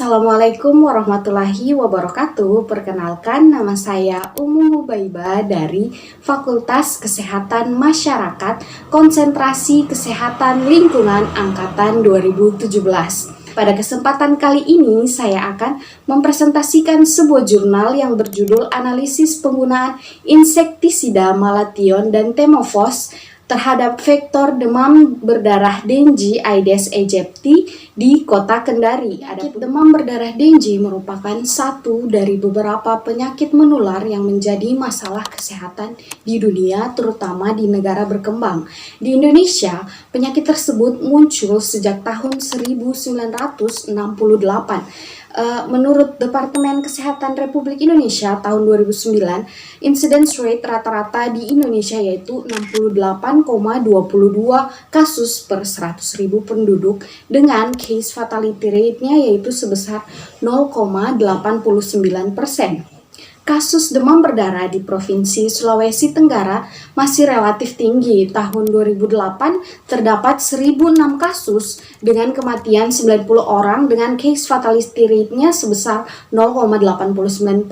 Assalamualaikum warahmatullahi wabarakatuh. Perkenalkan, nama saya Umu Mubaiba dari Fakultas Kesehatan Masyarakat Konsentrasi Kesehatan Lingkungan Angkatan 2017. Pada kesempatan kali ini, saya akan mempresentasikan sebuah jurnal yang berjudul Analisis Penggunaan Insektisida Malation dan Temofos terhadap vektor demam berdarah Dengue Aedes aegypti di Kota Kendari. Penyakit demam berdarah Dengue merupakan satu dari beberapa penyakit menular yang menjadi masalah kesehatan di dunia, terutama di negara berkembang. Di Indonesia, penyakit tersebut muncul sejak tahun 1968. Menurut Departemen Kesehatan Republik Indonesia tahun 2009, incidence rate rata-rata di Indonesia yaitu 68,22 kasus per 100.000 penduduk dengan case fatality rate-nya yaitu sebesar 0,89%. Kasus demam berdarah di Provinsi Sulawesi Tenggara masih relatif tinggi. Tahun 2008 terdapat 1.006 kasus dengan kematian 90 orang dengan case fatality rate-nya sebesar 0,89%.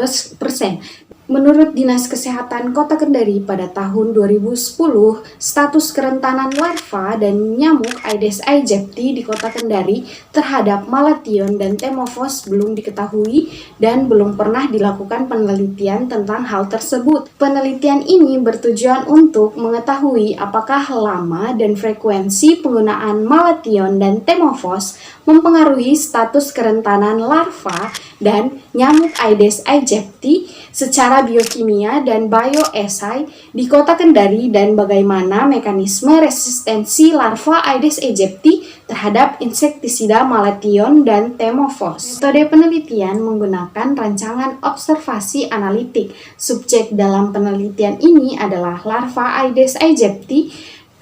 Menurut Dinas Kesehatan Kota Kendari pada tahun 2010, status kerentanan larva dan nyamuk Aedes aegypti di Kota Kendari terhadap Malation dan Temofos belum diketahui dan belum pernah dilakukan penelitian tentang hal tersebut. Penelitian ini bertujuan untuk mengetahui apakah lama dan frekuensi penggunaan Malation dan Temofos mempengaruhi status kerentanan larva dan nyamuk Aedes aegypti secara biokimia dan bioesai di Kota Kendari dan bagaimana mekanisme resistensi larva Aedes aegypti terhadap insektisida Malation dan Temofos. Metode penelitian menggunakan rancangan observasi analitik. Subjek dalam penelitian ini adalah larva Aedes aegypti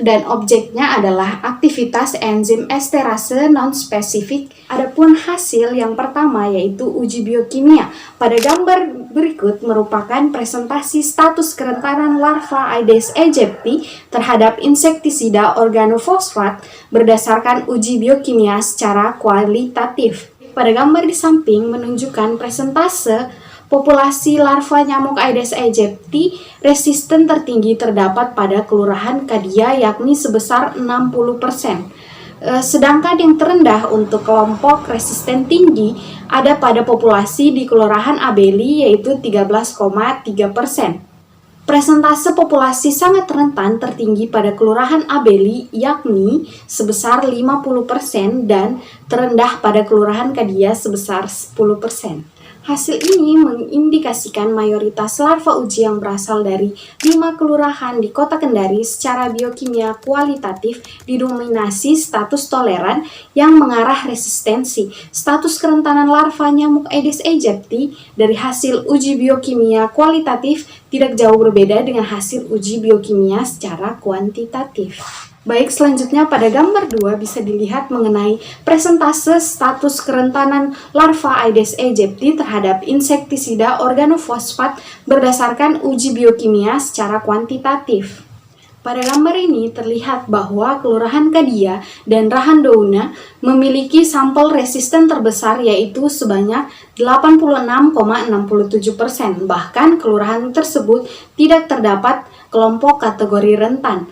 dan objeknya adalah aktivitas enzim esterase non-spesifik. Adapun hasil yang pertama yaitu uji biokimia. Pada gambar berikut merupakan presentasi status kerentanan larva Aedes aegypti terhadap insektisida organofosfat berdasarkan uji biokimia secara kualitatif. Pada gambar di samping menunjukkan presentase populasi larva nyamuk Aedes aegypti resisten tertinggi terdapat pada Kelurahan Kadia yakni sebesar 60%. Sedangkan yang terendah untuk kelompok resisten tinggi ada pada populasi di Kelurahan Abeli yaitu 13,3%. Presentase populasi sangat rentan tertinggi pada Kelurahan Abeli yakni sebesar 50% dan terendah pada Kelurahan Kadia sebesar 10%. Hasil ini mengindikasikan mayoritas larva uji yang berasal dari 5 kelurahan di Kota Kendari secara biokimia kualitatif didominasi status toleran yang mengarah resistensi. Status kerentanan larva nyamuk Aedes aegypti dari hasil uji biokimia kualitatif tidak jauh berbeda dengan hasil uji biokimia secara kuantitatif. Baik, selanjutnya pada gambar 2 bisa dilihat mengenai presentase status kerentanan larva Aedes aegypti terhadap insektisida organofosfat berdasarkan uji biokimia secara kuantitatif. Pada gambar ini terlihat bahwa Kelurahan Kadia dan Rahandouna memiliki sampel resisten terbesar yaitu sebanyak 86,67%. Bahkan kelurahan tersebut tidak terdapat kelompok kategori rentan.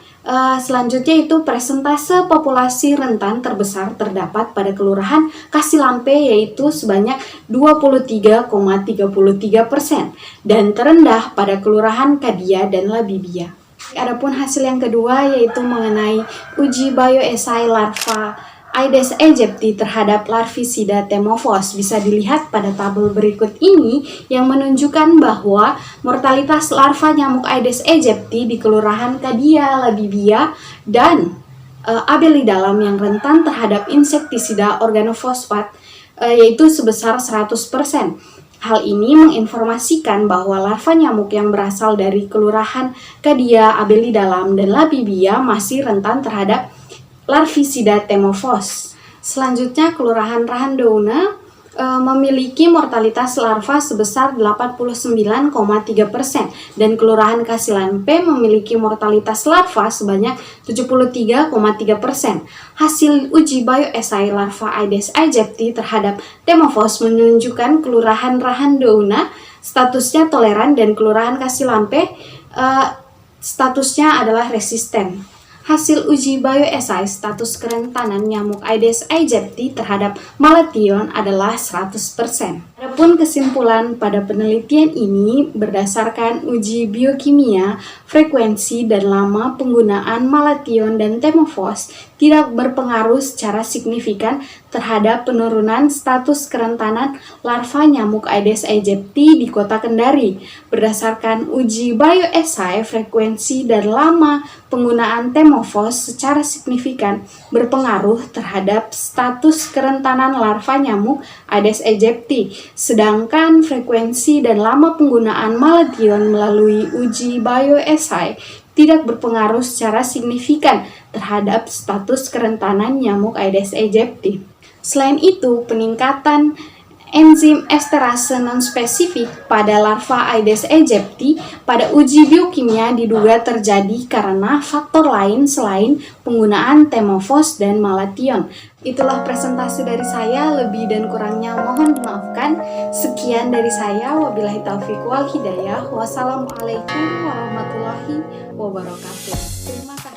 Selanjutnya itu presentase populasi rentan terbesar terdapat pada Kelurahan Kasilampe yaitu sebanyak 23,33% dan terendah pada Kelurahan Kadia dan Labibia. Adapun hasil yang kedua yaitu mengenai uji bioesai larva Aedes aegypti terhadap larvisida Temofos bisa dilihat pada tabel berikut ini yang menunjukkan bahwa mortalitas larva nyamuk Aedes aegypti di Kelurahan Kadia, Labibia, dan Abeli Dalam yang rentan terhadap insektisida organofosfat yaitu sebesar 100%. Hal ini menginformasikan bahwa larva nyamuk yang berasal dari Kelurahan Kadia, Abeli Dalam, dan Labibia masih rentan terhadap larvisida Temofos. Selanjutnya Kelurahan Rahandouna memiliki mortalitas larva sebesar 89,3% dan Kelurahan Kasilan P memiliki mortalitas larva sebanyak 73,3%. Hasil uji bioesai larva Aedes aegypti terhadap Thermophos menunjukkan Kelurahan Rahandouna statusnya toleran dan Kelurahan Kasilan P statusnya adalah resisten. Hasil uji bioesai status kerentanan nyamuk Aedes aegypti terhadap Malathion adalah 100%. Adapun kesimpulan pada penelitian ini berdasarkan uji biokimia, frekuensi dan lama penggunaan Malathion dan Thermophos tidak berpengaruh secara signifikan terhadap penurunan status kerentanan larva nyamuk Aedes aegypti di Kota Kendari. Berdasarkan uji bioesai, frekuensi dan lama penggunaan Thermophos secara signifikan berpengaruh terhadap status kerentanan larva nyamuk Aedes aegypti, sedangkan frekuensi dan lama penggunaan Malathion melalui uji bioesai tidak berpengaruh secara signifikan terhadap status kerentanan nyamuk Aedes aegypti. Selain itu, peningkatan enzim esterase non-spesifik pada larva Aedes aegypti pada uji biokimia diduga terjadi karena faktor lain selain penggunaan Thermophos dan Malathion. Itulah presentasi dari saya, lebih dan kurangnya mohon dimaafkan. Sekian dari saya, wabillahi taufiq wal hidayah. Wassalamualaikum warahmatullahi wabarakatuh. Terima kasih.